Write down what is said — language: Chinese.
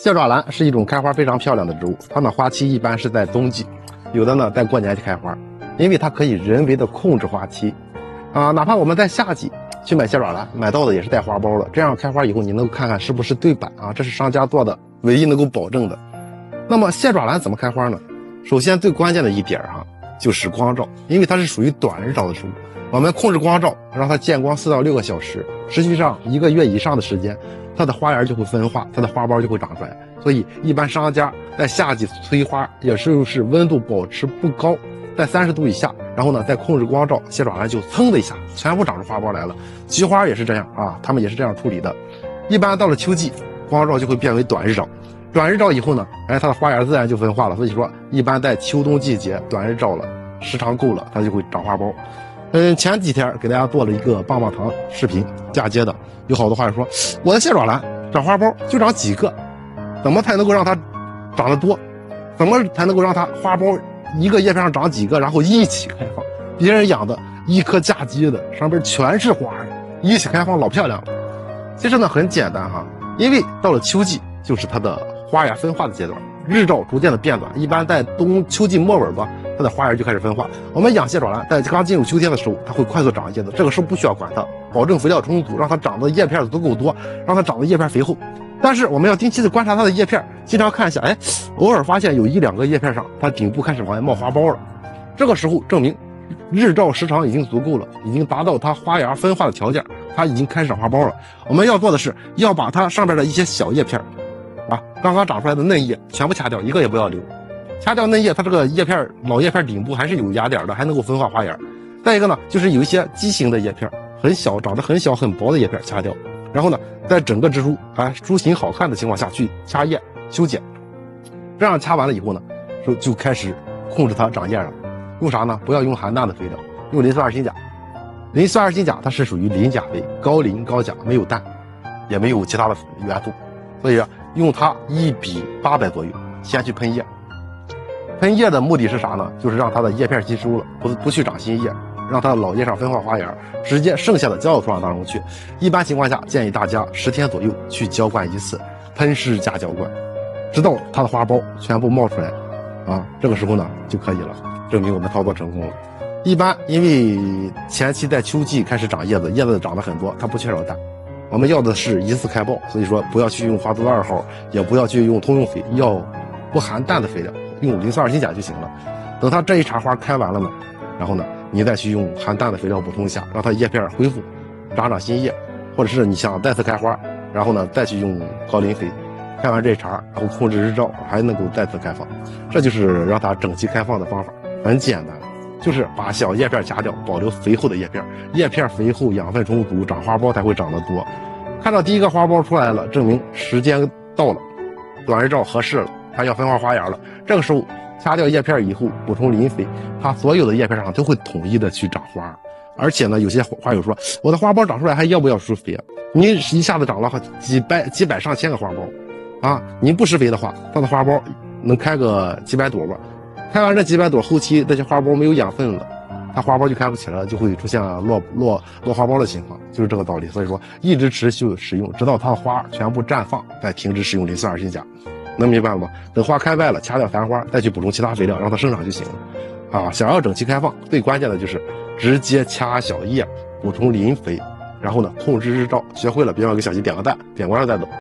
蟹爪兰是一种开花非常漂亮的植物，它的花期一般是在冬季，有的呢在过年就开花，因为它可以人为的控制花期。哪怕我们在夏季去买蟹爪兰，买到的也是带花苞的，这样开花以后你能够看看是不是对版啊，这是商家做的唯一能够保证的。那么蟹爪兰怎么开花呢？首先最关键的一点就是光照，因为它是属于短日照的植物，我们控制光照，让它见光4到6个小时，持续上1个月以上的时间，它的花芽就会分化，它的花苞就会长出来。所以一般商家在夏季催花，也是温度保持不高，在30度以下，然后呢再控制光照，蟹爪兰就噌的一下全部长出花苞来了。菊花也是这样啊，他们也是这样处理的。一般到了秋季，光照就会变为短日照，短日照以后呢，它的花芽自然就分化了。所以说一般在秋冬季节短日照了，时长够了，它就会长花苞。前几天给大家做了一个棒棒糖视频嫁接的，有好多话说我的蟹爪兰长花苞就长几个，怎么才能够让它长得多？怎么才能够让它花苞一个叶片上长几个，然后一起开放？别人养的一颗嫁接的，上边全是花，一起开放老漂亮了。其实呢很简单因为到了秋季就是它的花芽分化的阶段，日照逐渐的变短，一般在秋季末尾吧，它的花芽就开始分化。我们养蟹爪兰在刚进入秋天的时候，它会快速长叶子，这个时候不需要管它，保证肥料充足，让它长的叶片足够多，让它长的叶片肥厚。但是我们要定期的观察它的叶片，经常看一下，偶尔发现有1、2个叶片上它顶部开始往外冒花苞了，这个时候证明日照时长已经足够了，已经达到它花芽分化的条件，它已经开始长花苞了。我们要做的是要把它上边的一些小叶片刚刚长出来的嫩叶全部掐掉，一个也不要留。掐掉嫩叶，它这个叶片老叶片顶部还是有芽点的，还能够分化花芽。再一个呢，就是有一些畸形的叶片，很小，长得很小很薄的叶片掐掉，然后呢在整个植株株形好看的情况下去掐叶修剪。这样掐完了以后呢，就开始控制它长叶了。用啥呢？不要用含氮的肥料，用磷酸二氢钾。磷酸二氢钾它是属于磷钾肥，高磷高钾，没有氮，也没有其他的元素，所以用它1比800左右先去喷叶。喷叶的目的是啥呢？就是让它的叶片吸收了，不去长新叶，让它的老叶上分化花芽，直接剩下的浇到土壤当中去。一般情况下建议大家10天左右去浇灌一次，喷施加浇灌，直到它的花苞全部冒出来这个时候呢就可以了，证明我们操作成功了。一般因为前期在秋季开始长叶子，叶子长得很多，它不缺少氮，我们要的是一次开苞，所以说不要去用花多2号，也不要去用通用肥，要不含氮的肥料，用磷酸二氢钾就行了。等它这一茬花开完了呢，然后呢你再去用含氮的肥料补充一下，让它叶片恢复长新叶，或者是你想再次开花，然后呢再去用高磷肥，开完这一茬然后控制日照，还能够再次开放。这就是让它整齐开放的方法，很简单，就是把小叶片掐掉，保留肥厚的叶片，叶片肥厚养分充足，长花苞才会长得多。看到第一个花苞出来了，证明时间到了，短日照合适了，它要分化花芽了。这个时候掐掉叶片以后补充磷肥，它所有的叶片上都会统一的去长花。而且呢有些花友说我的花苞长出来还要不要施肥你一下子长了几百上千个花苞你不施肥的话，它的花苞能开个几百朵吧，开完这几百朵，后期这些花苞没有养分了，它花苞就开不起来了，就会出现落花苞的情况，就是这个道理。所以说一直持续使用，直到它的花全部绽放，再停止使用磷酸二氢钾。能明白了吗？等花开败了，掐掉繁花，再去补充其他肥料，让它生长就行了。想要整齐开放，最关键的就是直接掐小叶，补充磷肥，然后呢控制日照。学会了别忘给小鸡点个赞，点关注再走。